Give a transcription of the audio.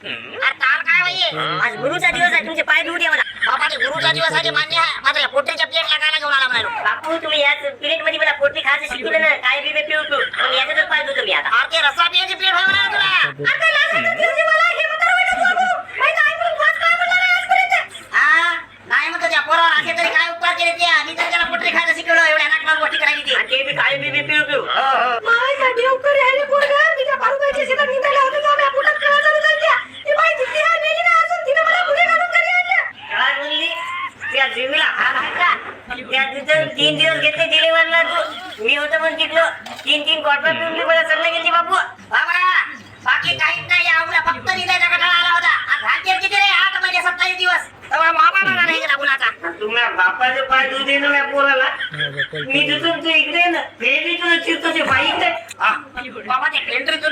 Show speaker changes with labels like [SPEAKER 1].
[SPEAKER 1] काल काय बाई आज गुरुचा दिवस आहे, तुमचे पाय धुऊ द्या मला. बाबा ते गुरुचा दिवस आहे मान्य आहे, मात्र या पोटरीच्या प्लेट लागायला घेऊन आला म्हणालो. बापू तुम्ही याच प्लेट मध्ये मला पोटरी खायचं शिकवलं ना, काय बी पिऊ पिऊ आणि याच्यातच पाय धुतो मी आता. ते रस्सा पियाची प्लेट होय म्हणा तुला. आता लाज वाटते तुझी मला, हे म्हातारं वाटत बाबू. माहित आहे ऐकून फास काय म्हणला नाही आजपर्यंत. नाही म्हणतो त्या पोरावर असे तरी काय उपकार केले ते, मी तर त्याला पोटरी खायचं शिकवलं, एवढ्या नाटकात गोष्टी करायची ती. ते बी काय बी पिऊ पिऊ. माय देव करे आहे रे पोरगा, मी त्या बाळूबाईच्या शेतात निघाला होता तेव्हा माझ्या पोटात कळा चालू झाल्या. ती बाई जिद्दी आहे, मेली ना अजून, तिने मला पुढे घालून घरी आणलं. काय बोलली? त्या जीवीला हाल आहे का? त्या तिथं 3 दिवस घेतले डिलिव्हरीला तू. मी होतो पण तिथलं 3 क्वार्टर पिऊन मी मला चढलं गेली बापू. बाबा बाकी काहीच नाही, आवडा फक्त निघायचा कटाळा आला होता. आणि भाग्य किती रे 8 महिने 27 दिवस. तेव्हा मामा मला नाही गेला कुणाचा. तुम्ही बापाचे पाय दूध दे ना पोराला. मी तिथून तू इकडे ना, हे बी तुझं चिरतो ते बाई इकडे. बाबा ते पेंट्रीतून